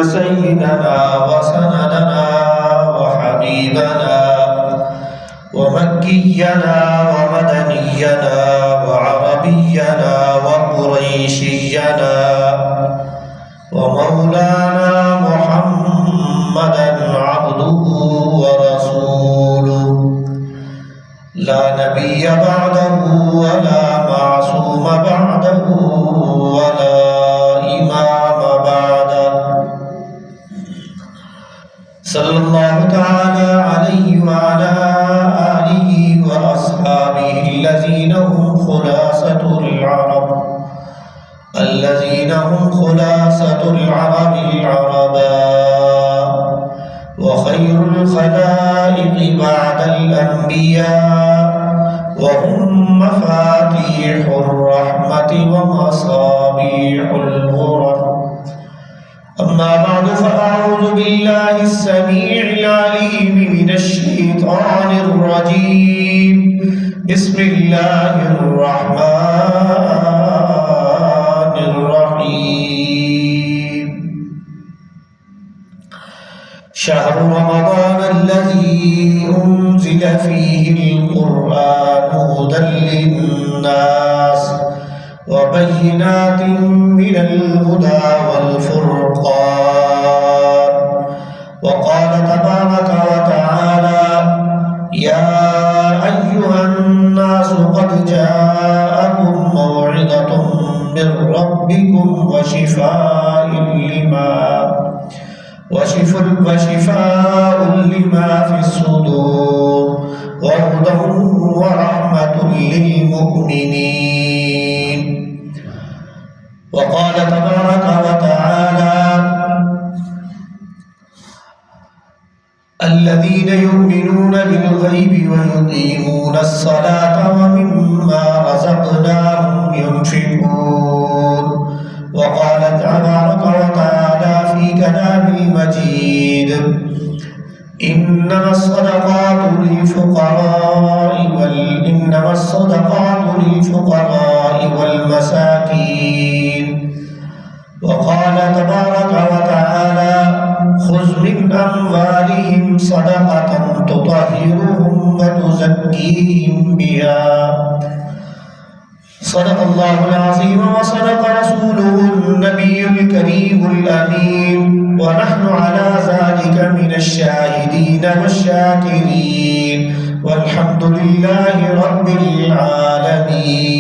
سيدنا وسندنا وحبيبنا ومكينا ومدنينا وعربينا وقريشينا ومولانا محمدا عبده ورسوله لا نبي بعده ولا معصوم بعده ولا إمام بعده صلى الله تعالى عليه وعلى آله وأصحابه الذين هم خلاصة العرب العرباء وخير الخلائق بعد الأنبياء وهم مفاتيح الرحمة ومصابيح الغرر أما بعد فأعوذ بالله السميع العليم من الشيطان الرجيم بسم الله الرحمن الرحيم شهر رمضان الذي أنزل فيه القرآن هدى للناس وبينات من الهدى والفرقان وقال تبارك وتعالى يا أيها الناس قد جاءكم موعظة من ربكم وشفاء لما في الصدور وهدى ورحمة للمؤمنين وقال تبارك وتعالى الذين يؤمنون بالغيب ويقيمون الصلاة ومما رزقناهم ينفقون وقال تبارك وتعالى في كلام المجيد إنما الصدقات للفقراء والمساكين وقال تبارك وتعالى خذ من أموالهم صدقة تطهرهم وتزكيهم بها صدق الله العظيم وصدق رسوله النبي الكريم الأمين ونحن على ذلك من الشاهدين والشاكرين والحمد لله رب العالمين.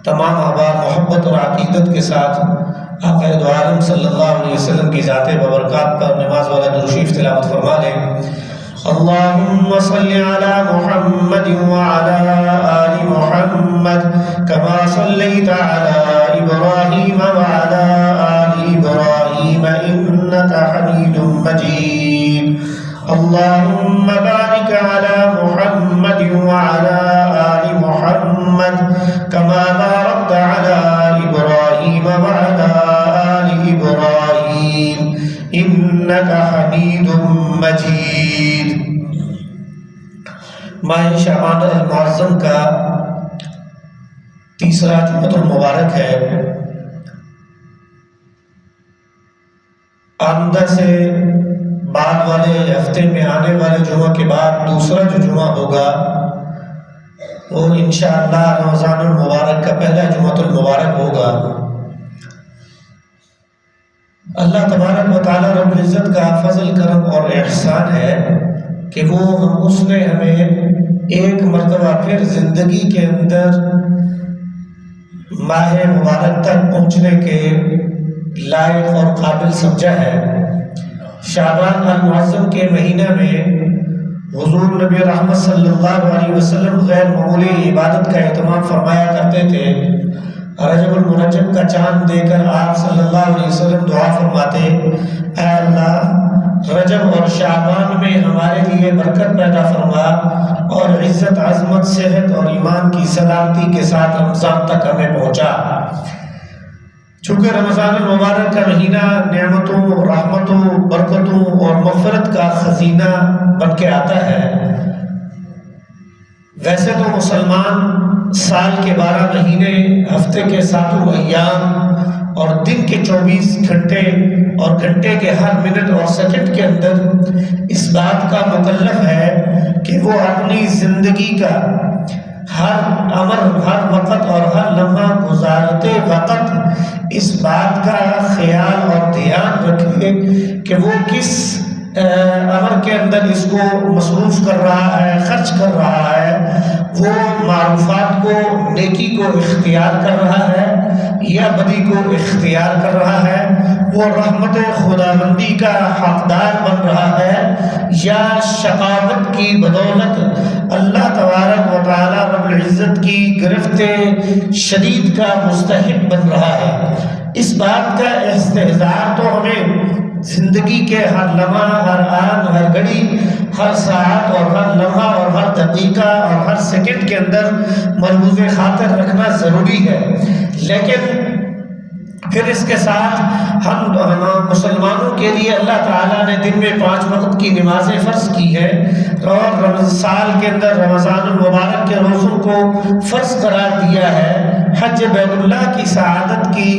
تمام احباب محبت اور عقیدت کے ساتھ آقا دو عالم صلی اللہ علیہ وسلم کی ذات ببرکات پر نماز والا درود شریف تلاوت فرما لیں. اللهم صل على محمد وعلى آل محمد كما صليت على إبراهيم وعلى آل إبراهيم إنك حميد مجيد. اللهم بارك على محمد وعلى آل محمد كما باركت على إبراهيم وعلى آل إبراهيم إنك حميد مجيد. ماہ شعبان المعظم کا تیسرا جمعۃ المبارک ہے. آئندہ سے بعد والے ہفتے میں آنے والے جمعہ کے بعد دوسرا جو جمعہ ہوگا وہ انشاءاللہ رمضان المبارک کا پہلا جمعۃ المبارک ہوگا. اللہ تبارک و تعالی رب العزت کا فضل کرم اور احسان ہے کہ اس نے ہمیں ایک مرتبہ پھر زندگی کے اندر ماہ مبارک تک پہنچنے کے لائق اور قابل سمجھا ہے. شعبان المعظم کے مہینہ میں حضور نبی رحمت صلی اللہ علیہ وسلم غیر معمولی عبادت کا اہتمام فرمایا کرتے تھے. رجب المرجب کا چاند دے کر آپ صلی اللہ علیہ وسلم دعا فرماتے اے اللہ رجب اور شعبان میں ہمارے لیے برکت پیدا فرما اور عزت عظمت صحت اور ایمان کی سلامتی کے ساتھ رمضان تک ہمیں پہنچا. چونکہ رمضان المبارک کا مہینہ نعمتوں رحمتوں برکتوں اور مغفرت کا خزینہ بن کے آتا ہے. ویسے تو مسلمان سال کے 12 مہینے ہفتے کے 7 ایام اور دن کے 24 گھنٹے اور گھنٹے کے ہر منٹ اور سیکنڈ کے اندر اس بات کا مکلف ہے کہ وہ اپنی زندگی کا ہر امر، ہر وقت اور ہر لمحہ گزارتے وقت اس بات کا خیال اور دھیان رکھے کہ وہ کس امر کے اندر اس کو مصروف کر رہا ہے، خرچ کر رہا ہے، وہ معروفات کو، نیکی کو اختیار کر رہا ہے یا بدی کو اختیار کر رہا ہے، وہ رحمت خداوندی کا حقدار بن رہا ہے یا شقاوت کی بدولت اللہ تبارک و تعالی رب العزت کی گرفت شدید کا مستحق بن رہا ہے۔ اس بات کا استحضار تو ہمیں زندگی کے ہر لمحہ، ہر آن، ہر گھڑی، ہر ساعت اور ہر لمحہ اور ہر دقیقہ اور ہر سیکنڈ کے اندر ملحوظ خاطر رکھنا ضروری ہے۔ لیکن پھر اس کے ساتھ ہم مسلمانوں کے لیے اللہ تعالیٰ نے دن میں 5 وقت کی نمازیں فرض کی ہے اور سال کے اندر رمضان المبارک کے روزوں کو فرض قرار دیا ہے۔ حج بیت اللہ کی سعادت کی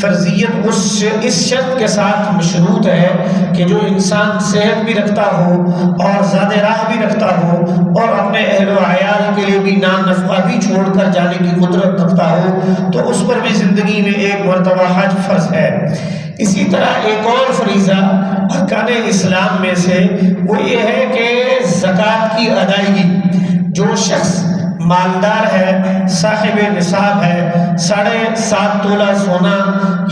فرضیت اس شرط کے ساتھ مشروط ہے کہ جو انسان صحت بھی رکھتا ہو اور زیادہ راہ بھی رکھتا ہو اور اپنے اہل و عیال کے لیے بھی نان نفقہ بھی چھوڑ کر جانے کی قدرت رکھتا ہو تو اس پر بھی زندگی میں ایک مرتبہ حج فرض ہے۔ اسی طرح ایک اور فریضہ ارکان اسلام میں سے وہ یہ ہے کہ زکوٰۃ کی ادائیگی۔ جو شخص مالدار ہے، صاحب نصاب ہے، 7.5 تولہ سونا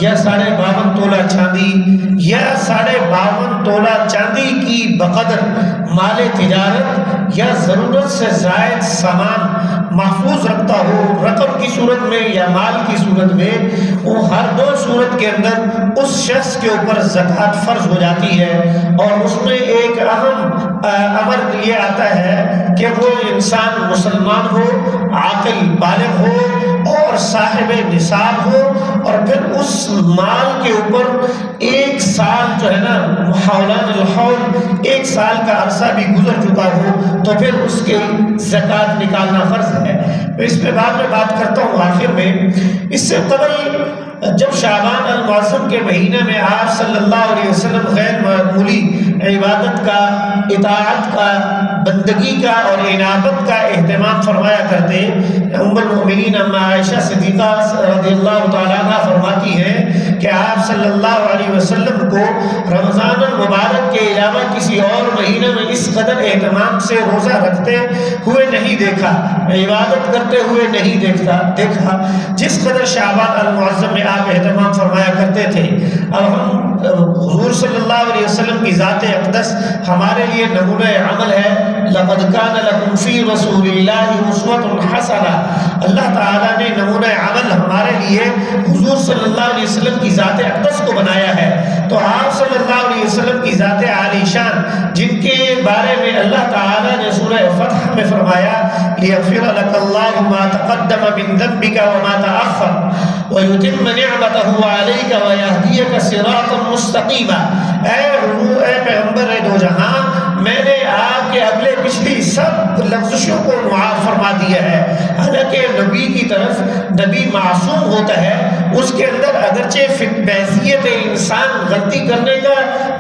یا 52.5 تولہ چاندی یا 52.5 تولہ چاندی کی بقدر مال تجارت یا ضرورت سے زائد سامان محفوظ رکھتا ہو، رقم کی صورت میں یا مال کی صورت میں، وہ ہر 2 صورت کے اندر اس شخص کے اوپر زکوٰۃ فرض ہو جاتی ہے۔ اور اس میں ایک اہم امر یہ آتا ہے کہ وہ انسان مسلمان ہو، عاقل بالغ ہو اور صاحب نصاب ہو، اور پھر اس مال کے اوپر 1 سال جو ہے نا حولان الحول، 1 سال کا عرصہ بھی گزر چکا ہو تو پھر اس کی زکوٰۃ نکالنا فرض ہے۔ میں اس پہ بعد میں بات کرتا ہوں آخر میں۔ اس سے قبل جب شعبان المعظم کے مہینے میں آپ صلی اللہ علیہ وسلم غیر معمولی عبادت کا، اطاعت کا، بندگی کا اور انابت کا اہتمام فرمایا کرتے، ام المؤمنین ام عائشہ صدیقہ رضی اللہ تعالیٰ عنہ فرماتی ہیں کہ آپ صلی اللہ علیہ وسلم کو رمضان المبارک کے علاوہ کسی اور مہینے میں اس قدر اہتمام سے روزہ رکھتے ہوئے نہیں دیکھا، عبادت کرتے ہوئے نہیں دیکھا جس قدر شعبان المعظم میں آپ اہتمام فرمایا کرتے تھے۔ اب ہم حضور صلی اللہ علیہ وسلم کی ذات اقدس ہمارے لیے نمونہ عمل ہے۔ لقد كان لكم في رسول الله اسوة حسنة، اللہ تعالیٰ نے نمونہ عمل ہمارے لیے حضور صلی اللہ علیہ وسلم کی ذات اقدس کو بنایا ہے۔ تو آپ صلی اللہ علیہ وسلم کی ذات عالی شان جن کے بارے میں اللہ تعالیٰ نے سورہ فتح میں فرمایا لِيَغْفِرَ لَكَ اللَّهُ مَا تَقَدَّمَ مِن ذَنبِكَ وَمَا تَأَخَّرَ وَيُتِمَّ نِعْمَتَهُ عَلَيْكَ وَيَهْدِيَكَ صِرَاطًا مُسْتَقِيمًا۔ اے پیغمبر دو جہاں، میں نے آپ کے اگلے پچھلی سب لفظوں کو معاف فرما دیا ہے۔ حالانکہ نبی کی طرف نبی معصوم ہوتا ہے، اس کے اندر اگرچہ بحیثیت انسان غلطی کرنے کا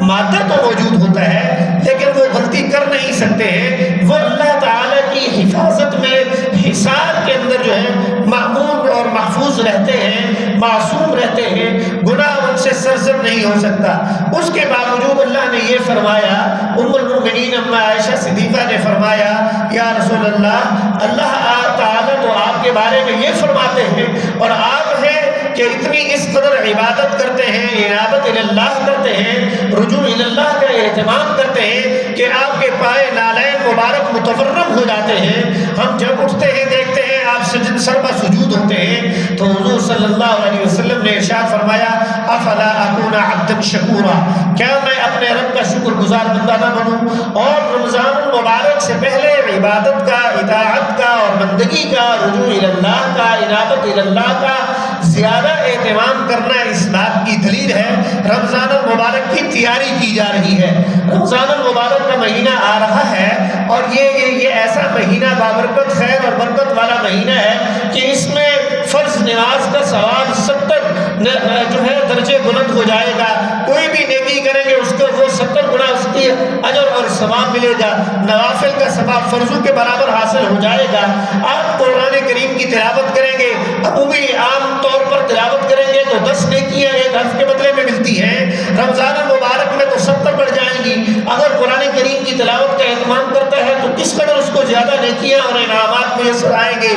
مادہ تو موجود ہوتا ہے لیکن وہ غلطی کر نہیں سکتے ہیں، وہ اللہ تعالیٰ کی حفاظت میں حصار کے اندر جو ہے معمول اور محفوظ رہتے ہیں، معصوم رہتے ہیں، گناہ ان سے سرزد نہیں ہو سکتا۔ اس کے باوجود اللہ نے یہ فرمایا، ام المؤمنین ام عائشہ صدیقہ نے فرمایا یا رسول اللہ تعالیٰ تو آپ کے بارے میں یہ فرماتے ہیں اور آپ ہیں کہ اتنی اس قدر عبادت کرتے ہیں، انابت اللہ کرتے ہیں، رجوع اللہ کا اہتمام کرتے ہیں کہ آپ کے پائے نالین مبارک متورم ہو جاتے ہیں، ہم جب اٹھتے ہیں دیکھتے ہیں آپ سجد سربا سجود ہوتے ہیں۔ تو حضور صلی اللہ علیہ وسلم نے ارشاد فرمایا افلا اکون عبدا شکورا، کیا میں اپنے رب کا شکر گزار بندہ نہ بنوں؟ اور رمضان المبارک سے پہلے عبادت کا، اطاعت کا اور بندگی کا، رجوع اللہ کا، انابت اللہ کا زیادہ اہتمام کرنا اس بات کی دلیل ہے رمضان المبارک کی تیاری کی جا رہی ہے۔ رمضان المبارک کا مہینہ آ رہا ہے اور یہ ایسا مہینہ بابرکت، خیر اور برکت والا مہینہ ہے کہ اس میں فرض نماز کا ثواب 70 جو ہے درجے بلند ہو جائے گا. کوئی بھی نیکی کریں گے اس کو وہ 70 گنا اس کی اجر اور ثواب ملے گا. نوافل کا ثواب فرضوں کے برابر حاصل ہو جائے گا. آپ قرآن کریم کی تلاوت کریں گے, عمومی عام طور پر تلاوت کریں گے تو 10 نیکیاں ایک حرف کے بدلے میں ملتی ہیں. رمضان المبارک میں تو 70 بڑھ جائیں گی. اگر قرآن کریم کی تلاوت کا اہتمام کرتا ہے تو کس قدر اس کو زیادہ نیکیاں اور انعامات میسر آئیں گے.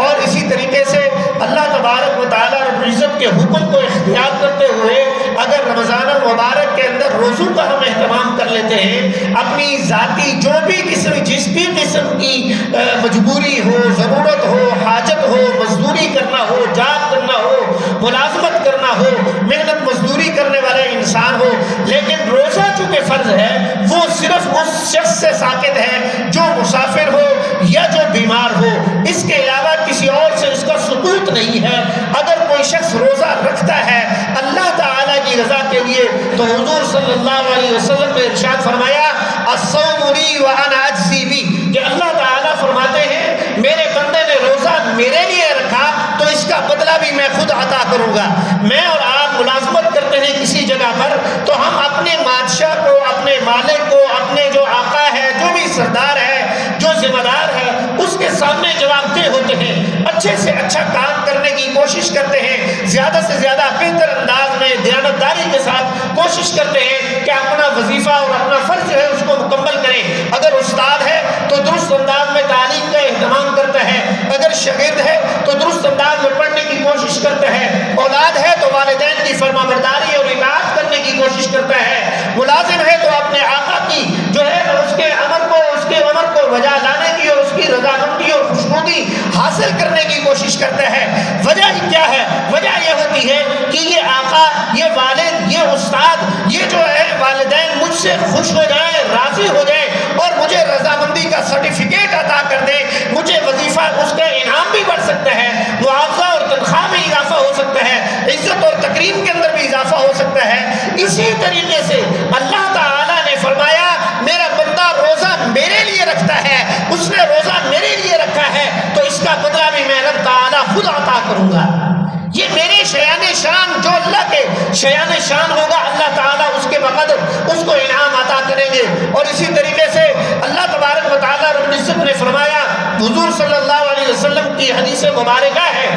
اور اسی طریقے سے اللہ تبارک و تعالیٰ رب العزت کے حکم کو اختیار کرتے ہوئے اگر رمضان المبارک کے اندر روزوں کا ہم اہتمام کر لیتے ہیں, اپنی ذاتی جو بھی جس بھی قسم کی مجبوری ہو, ضرورت ہو, حاجت ہو, مزدوری کرنا ہو, جاب کرنا ہو, ملازمت کرنا ہو, محنت مزدوری کرنے والا انسان ہو, لیکن روزہ چونکہ فرض ہے وہ صرف اس شخص سے ساقط ہے جو مسافر ہو یا جو بیمار ہو. اس کے علاوہ کسی اور سے اس کا ثبوت نہیں ہے. اگر کوئی شخص روزہ رکھتا ہے اللہ تعالیٰ کی رضا کے لیے تو حضور صلی اللہ علیہ وسلم نے ارشاد فرمایا الصوم لی وانا اجزی بی, کہ اللہ تعالیٰ فرماتے ہیں میرے بندے نے روزہ میرے لیے رکھا تو اس کا بدلہ بھی میں خود عطا کروں گا. میں اور آپ ملازمت کرتے ہیں کسی جگہ پر تو ہم اپنے بادشاہ کو, اپنے مالک کو, اپنے جو آقا ہے, جو بھی سردار ہے, جو ذمہ دار ہے, اس کے سامنے جواب دہ ہوتے ہیں. اچھے سے اچھا کام کرنے کی کوشش کرتے ہیں, زیادہ سے زیادہ بہتر انداز میں دیانتداری کے ساتھ کوشش کرتے ہیں کہ اپنا وظیفہ اور اپنا فرض ہے اس کو مکمل کریں. اگر استاد ہے تو درست انداز میں تعلیم کا اہتمام کرتا ہے, اگر شاگرد ہے تو درست انداز میں پڑھنے کی کوشش کرتا ہے, اولاد ہے تو والدین کی فرما برداری اور اطاعت کرنے کی کوشش کرتا ہے, ملازم ہے تو اپنے آقا کی جو ہے اس کے امر کو بجا لانے کی اور اس کی رضامندی اور خوشنودی حاصل کرنے کی کوشش کرتا ہے. وجہ کیا ہے؟ وجہ یہ ہوتی ہے کہ یہ آقا, یہ والد, یہ استاد, یہ جو ہے والدین مجھ سے خوش ہو جائیں, راضی ہو جائیں اور مجھے رضامندی کا سرٹیفکیٹ عطا کر دیں. مجھے وظیفہ اس کا انعام بھی بڑھ سکتا ہے, معاوضہ اور تنخواہ میں اضافہ ہو سکتا ہے, عزت اور تکریم کے اندر بھی اضافہ ہو سکتا ہے. اسی طریقے سے اللہ تعالیٰ نے فرمایا میرا بندہ روزہ میرے لیے رکھتا ہے, اس نے روزہ میرے لیے رکھا ہے تو اس کا بدلہ بھی میں رب تعالیٰ خود عطا کروں گا. یہ میرے شیان شان, جو اللہ کے شیان شان ہوگا اللہ تعالیٰ اس کے بقدر اس کو انعام عطا کریں گے. اور اسی طریقے سے اللہ تبارک و تعالیٰ رب العزت نے فرمایا, حضور صلی اللہ علیہ وسلم کی حدیث مبارکہ ہے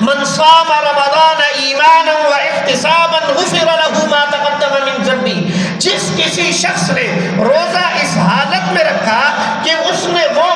من صام رمضان ایمانا و احتسابا غفر له ما تقدم من ذنبه, جس کسی شخص نے روزہ اس حالت میں رکھا کہ اس نے وہ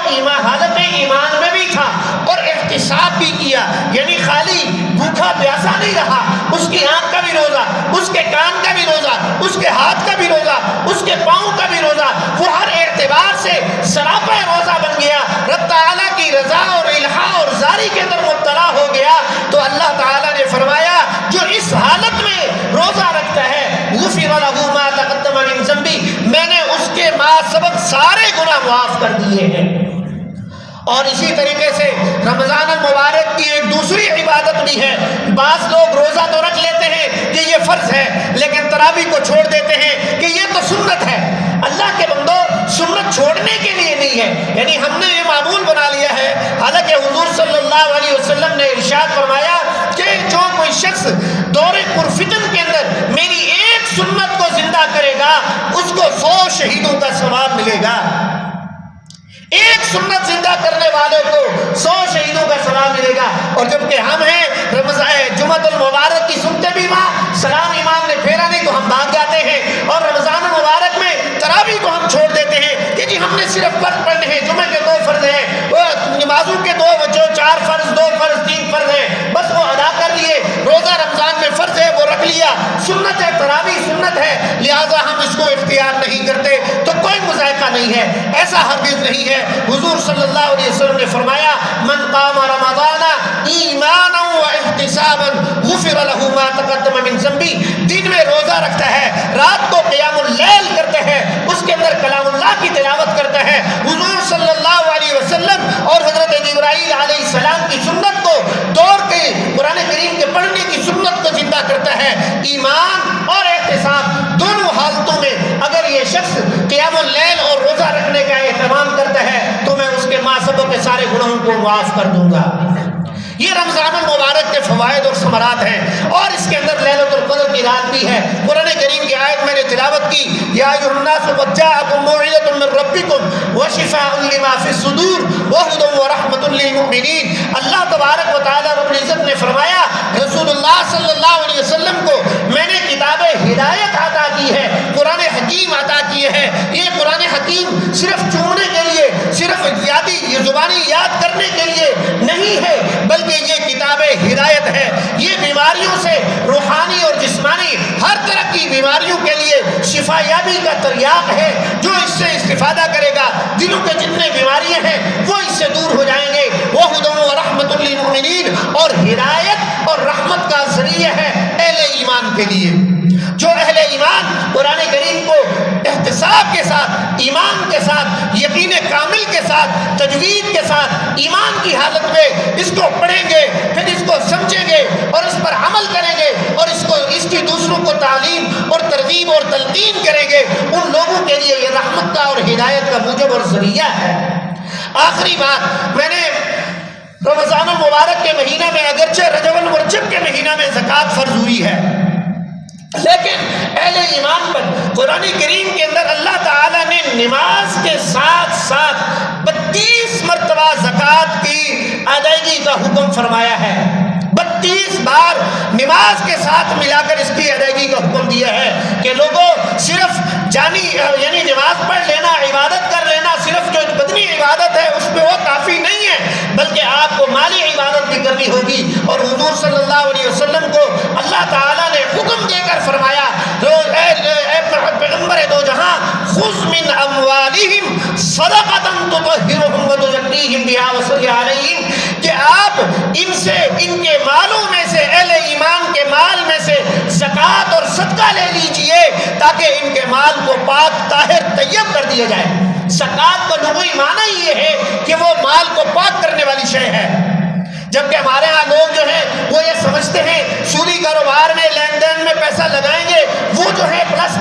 حالت ایمان میں بھی تھا اور احتساب بھی کیا, یعنی خالی بھوکا پیاسا نہیں رہا, اس کی آنکھ کا بھی روزہ, اس کے کان کا بھی روزہ, اس کے ہاتھ کا بھی روزہ, اس کے پاؤں کا بھی روزہ, وہ ہر اعتبار سے سراپا روزہ بن گیا, رب تعالیٰ کی رضا اور الہا اور زاری کے اندر مبتلا ہو گیا. تو اللہ تعالیٰ نے فرمایا جو اس حالت میں روزہ رکھتا ہے غفر له ما تقدم من ذنبه, میں نے اس کے ما سبق سارے گناہ معاف کر دیے ہیں. اور اسی طریقے سے رمضان المبارک کی ایک دوسری عبادت بھی ہے. بعض لوگ روزہ تو رکھ لیتے ہیں کہ یہ فرض ہے, لیکن تراویح کو چھوڑ دیتے ہیں کہ یہ تو سنت ہے. اللہ کے بندو, سنت چھوڑنے کے لیے نہیں ہے, یعنی ہم نے یہ معمول بنا لیا ہے. حالانکہ حضور صلی اللہ علیہ وسلم نے ارشاد فرمایا کہ جو کوئی شخص دور پرفتن کے اندر میری ایک سنت کو زندہ کرے گا اس کو 100 شہیدوں کا ثواب ملے گا. ایک سنت زندہ کرنے والوں کو 100 شہیدوں کا ثواب ملے گا. اور جبکہ ہم ہیں جمعۃ المبارک کی سنتے بھی وہاں, سلام امام نے پھیرا نہیں تو ہم بھاگ جاتے ہیں, اور رمضان المبارک میں تراویح کو ہم چھوڑ دیتے ہیں کہ جی ہم نے صرف فرض پڑھنے ہیں, جمعے کے 2 فرض ہیں, نمازوں کے 4 فرض, 2 فرض, 3 فرض ہیں, بس وہ ادا کر لیے. روزہ رمضان میں فرض ہے وہ رکھ لیا, سنت ہے تراویح سنت ہے لہذا ہم اس کو اختیار نہیں کرتے, تو کوئی مذائقہ نہیں ہے. ایسا ہرگز نہیں ہے. حضور صلی اللہ علیہ وسلم نے فرمایا من قام رمضان ایمانا و احتسابا غفر له ما تقدم من ذنبه, دن میں روزہ رکھتا ہے, رات کو قیام اللیل کرتا ہے, اس کے اندر کلام اللہ کی تلاوت کرتا ہے, حضور صلی اللہ علیہ وسلم اور حضرت جبرائیل علیہ السلام کی سنت کو دور کے قرآن کریم کے پڑھنے کی سنت کو زندہ کرتا ہے. ایمان اور احتساب دونوں حالتوں میں اگر یہ شخص قیام اللیل اور روزہ رکھنے کا اہتمام کرتا ہے تو میں اس کے ماسبوں کے سارے گناہوں کو معاف کر دوں گا. یہ رمضان المبارک کے فوائد اور ثمرات ہیں. اور اس کے اندر تعمیرات بھی ہے۔ قرآن کریم کی آیت میں نے تلاوت کی، یا ایھا الناس قد جاءکم موعظۃ من ربکم وشفاء لما فی الصدور وہدی ورحمۃ للمؤمنین۔ اللہ تبارک و تعالیٰ رب العزت نے فرمایا رسول اللہ صلی اللہ علیہ وسلم کو میں نے کتاب ہدایت عطا کی ہے، قرآن حکیم عطا کیے ہیں۔ یہ قرآن حکیم صرف چوننے کے لیے، صرف یہ زبانی یاد کرنے کے لیے نہیں ہے، بلکہ یہ کتاب ہدایت ہے۔ یہ بیماریوں سے، روحانی اور جسمانی ہر طرح کی بیماریوں کے لیے شفا یابی کا تریاق ہے۔ جو اس سے استفادہ کرے گا، دلوں کے جتنے بیماریاں ہیں وہ اس سے دور ہو جائیں گے۔ وَهُدًى وَرَحْمَةٌ لِّلْمُؤْمِنِينَ، اور ہدایت اور رحمت کا ذریعہ ہے اہل ایمان کے لیے۔ جو اہل ایمان قرآن کریم کو احتساب کے ساتھ، ایمان کے ساتھ، یقین کامل کے ساتھ، تجوید کے ساتھ، ایمان کی حالت میں اس کو پڑھیں گے، پھر اس کو سمجھیں گے اور اس پر عمل کریں گے اور اس کی دوسروں کو تعلیم اور ترغیب اور تلقین کریں گے، ان لوگوں کے لیے یہ رحمت کا اور ہدایت کا موجب اور ذریعہ ہے۔ آخری بات، میں نے رمضان المبارک کے مہینہ میں، اگرچہ رجب المرجب کے مہینہ میں زکوٰۃ فرض ہوئی ہے، لیکن اہل ایمان پر قرآن کریم کے اندر اللہ تعالیٰ نے نماز کے ساتھ ساتھ 32 مرتبہ زکوٰۃ کی ادائیگی کا حکم فرمایا ہے۔ 32 بار نماز کے ساتھ ملا کر اس کی ادائیگی کا حکم دیا ہے کہ لوگوں صرف یعنی نماز پڑھ لینا، عبادت کر لینا، صرف جو بدنی عبادت ہے اس میں وہ کافی نہیں ہے، بلکہ آپ کو مالی عبادت بھی کرنی ہوگی۔ اور حضور صلی اللہ علیہ وسلم کو اللہ تعالیٰ نے حکم دے کر فرمایا، اے پیغمبر دو جہاں، خذ من اموالہم صدقۃ تطہرہم وتزکیہم بہا وصلی علیہم، کہ آپ ان سے، ان کے مالوں میں سے، اہل ایمان کے مال میں سے زکوٰۃ اور صدقہ لے لیجئے تاکہ ان کے مال کو پاک طاہر طیب کر دیا جائے۔ زکوٰۃ کا لغوی معنی یہ ہے کہ وہ مال کو پاک کرنے والی شے ہے، جبکہ ہمارے ہاں لوگ جو ہیں وہ یہ سمجھتے ہیں سودی کاروبار میں، لین دین میں پیسہ لگائیں گے، وہ جو ہے پلس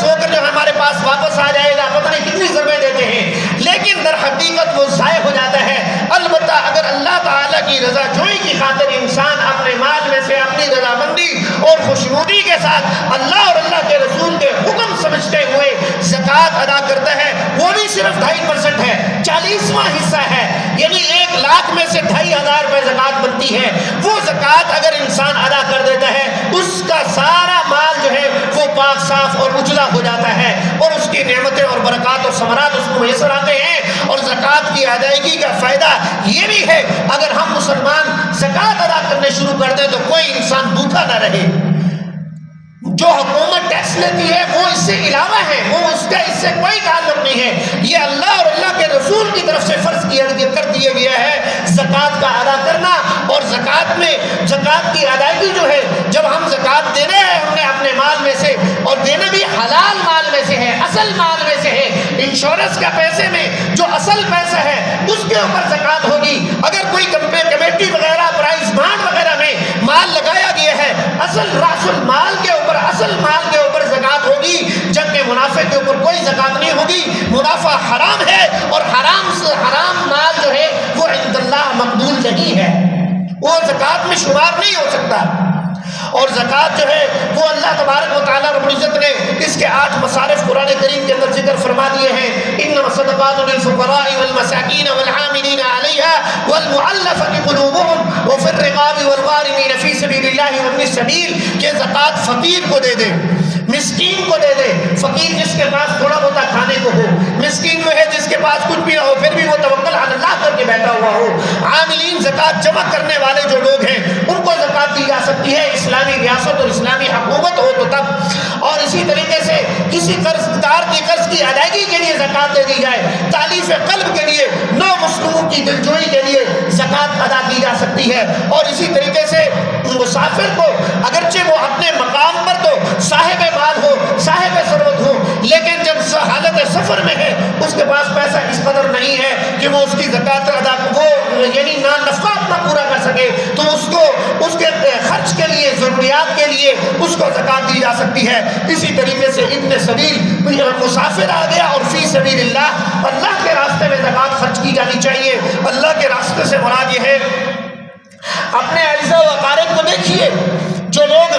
ہو کر جو ہمارے پاس واپس آ جائے گا، پتہ نہیں کتنی ضربیں دیتے ہیں، لیکن در حقیقت وہ ضائع ہو جاتا ہے۔ البتہ اگر اللہ تعالیٰ کی رضا جوئی کی خاطر انسان اپنے مال میں سے اپنی رضامندی اور خوشنودی کے ساتھ اللہ اور اللہ کے رسول کے حکم سمجھتے ہوئے زکوٰۃ ادا کرتا ہے، وہ بھی صرف 2.5% ہے، 40واں حصہ ہے، یعنی 1 لاکھ میں سے 2,500 روپے زکوٰۃ بنتی ہے۔ وہ زکوٰۃ اگر انسان ادا کر دیتا ہے، اس کا سارا مال جو ہے وہ پاک صاف اور اجلا ہو جاتا ہے، اور اس کی نعمتیں اور برکات اور ثمرات اس کو میسر آتے ہیں۔ اور زکوٰۃ کی ادائیگی کا فائدہ یہ بھی ہے، اگر ہم مسلمان زکوٰۃ ادا کرنے شروع کر دیں تو کوئی انسان بھوکا نہ رہے۔ جو حکومت ٹیکس لیتی ہے وہ اس سے علاوہ ہے، وہ اس کا اس سے کوئی تعلق نہیں ہے، یہ اللہ اور اللہ کے رسول کی طرف سے فرض کر دیا گیا ہے زکوٰۃ کا ادا کرنا۔ اور زکوٰۃ کی ادائیگی جو ہے، جب ہم زکوٰۃ دینا ہے ہم نے اپنے مال میں سے، اور دینا بھی حلال مال میں سے ہے، اصل مال میں سے ہے، انشورنس کا پیسے میں جو اصل پیسہ ہے اس کے اوپر زکوٰۃ ہوگی۔ اگر کوئی کمیٹی وغیرہ، پرائز بانڈ وغیرہ میں مال لگایا گیا ہے، اصل راس المال کے اوپر، اصل مال کے اوپر زکوٰۃ ہوگی، جبکہ منافع کے اوپر کوئی زکوٰۃ نہیں ہوگی۔ منافع حرام ہے، اور حرام مال جو ہے وہ عند اللہ مقبول نہیں ہے، وہ زکوٰۃ میں شمار نہیں ہو سکتا۔ اور زکوٰۃ جو ہے وہ اللہ تبارک و تعالیٰ رب العزت نے اس کے 8 مصارف قرآن کریم کے اندر ذکر فرما دیے ہیں۔ انما الصدقات للفقراء والمساکین والعاملین علیہا والمؤلفۃ قلوبهم وفی الرقاب والغارمین فی سبیل اللہ وابن السبیل، کہ زکوٰۃ فقیر کو دے دے، مسکین کو دے دے۔ فقیر جس کے پاس تھوڑا بہت کھانے کو ہو، مسکین وہ ہے جس کے پاس کچھ بھی نہ ہو پھر بھی وہ توکل علی اللہ کر کے بیٹھا ہوا ہو۔ عاملین، زکوٰۃ جمع کرنے والے جو لوگ ہیں ان کو زکوٰۃ دی جا سکتی ہے، اسلامی ریاست اور اسلامی حکومت ہو تو تب۔ اور اسی طریقے سے کسی قرض دار کی قرض کی ادائیگی کے لیے زکوٰۃ دے دی جائے، تالیف قلب کے لیے، نو مسلموں کی دلجوئی کے لیے زکوٰۃ ادا کی جا سکتی ہے۔ اور اسی طریقے سے مسافر کو، اگرچہ وہ اپنے مقام پر تو صاحب مال ہو، صاحب ثروت ہو، لیکن جب حالت سفر میں ہے اس کے پاس پیسہ اس قدر نہیں ہے کہ وہ اس کی زکوٰۃ ادا، وہ یعنی نفع اپنا پورا کر سکے، تو اس کے خرچ کے لیے، ضروریات کے لیے اس کو زکوٰۃ دی جا سکتی ہے۔ اسی طریقے سے ابن سبیل، مسافر آ گیا اور فی سبیل اللہ، اللہ کے راستے میں زکوٰۃ خرچ کی جانی چاہیے۔ اللہ کے راستے سے مراد یہ ہے، اپنے اعزاء و اقارب کو دیکھیے، جو لوگ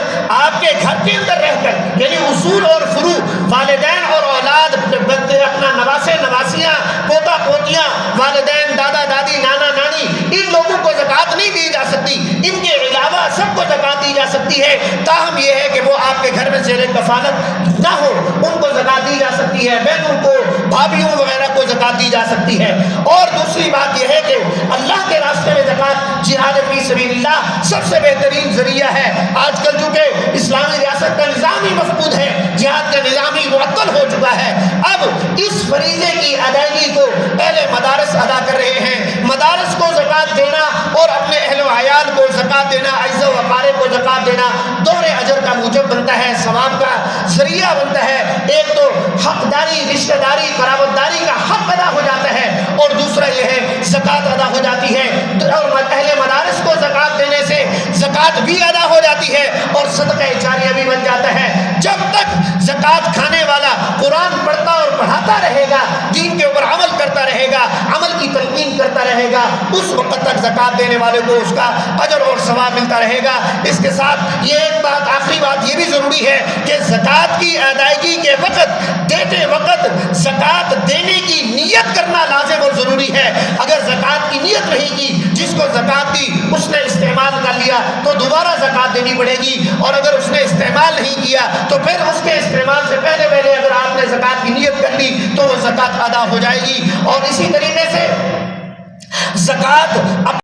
اصول اور فروع، والدین اور اولاد، اپنا نواسے نواسیاں، پوتا پوتیاں، والدین، دادا دادی، نانا نانی، ان لوگوں کو زکوٰۃ نہیں دی جا سکتی، ان کے علاوہ سب کو زکوٰۃ دی جا سکتی ہے۔ تاہم یہ ہے کہ وہ آپ کے گھر میں زیر کفالت نہ ہو، ان کو زکوٰۃ دی جا سکتی ہے، بہنوں کو، بھابھیوں وغیرہ کو زکوٰۃ دی جا سکتی ہے۔ اور دوسری بات یہ ہے کہ اللہ کے راستے میں زکوٰۃ، جہاد فی سبیل اللہ سب سے بہترین ذریعہ ہے۔ آج کل چونکہ اسلامی ریاست کا نظام ہی مفقود ہے، جہاد کا نظام ہی معطل ہو چکا ہے، اب اس فریضے کی ادائیگی کو اہل مدارس ادا کر رہے ہیں۔ مدارس کو زکوٰۃ دینا اور اپنے اہل و عیال کو زکوٰۃ دینا، اعزاء و اقارب کو زکوٰۃ دینا دوہرے اجر کا موجب بنتا ہے، ثواب کا ذریعہ بنتا ہے۔ ایک تو حقداری، رشتہ داری، قرابت داری کا حق ادا ہو جاتا ہے، اور دوسرا یہ ہے زکوٰۃ ادا ہو جاتی ہے، اور اہل مدارس کو زکوٰۃ دینے سے زکوٰۃ بھی ادا ہو جاتی ہے اور صدقہ جاریہ بھی بن جاتا ہے۔ جب تک زکوٰۃ کھانے والا قرآن پڑھتا اور پڑھاتا رہے گا، دین کے اوپر عمل کرتا رہے گا، عمل کی تلقین کرتا رہے گا، اس وقت تک زکوٰۃ دینے والے کو اس کا اجر اور ثواب ملتا رہے گا۔ اس کے ساتھ یہ ایک بات، آخری بات یہ بھی ضروری ہے کہ زکوٰۃ کی ادائیگی کے وقت، دیتے وقت زکوٰۃ دینے کی نیت کرنا لازم اور ضروری ہے۔ اگر زکوٰۃ کی نیت نہیں کی، جس کو زکوٰۃ دی اس نے استعمال کر لیا تو دوبارہ زکوٰۃ دینی پڑے گی، اور اگر اس نے استعمال نہیں کیا تو پھر اس کے استعمال سے پہلے اگر آپ نے زکوٰۃ کی نیت کر لی تو وہ زکوٰۃ ادا ہو جائے گی۔ اور اسی طریقے سے زکوٰۃ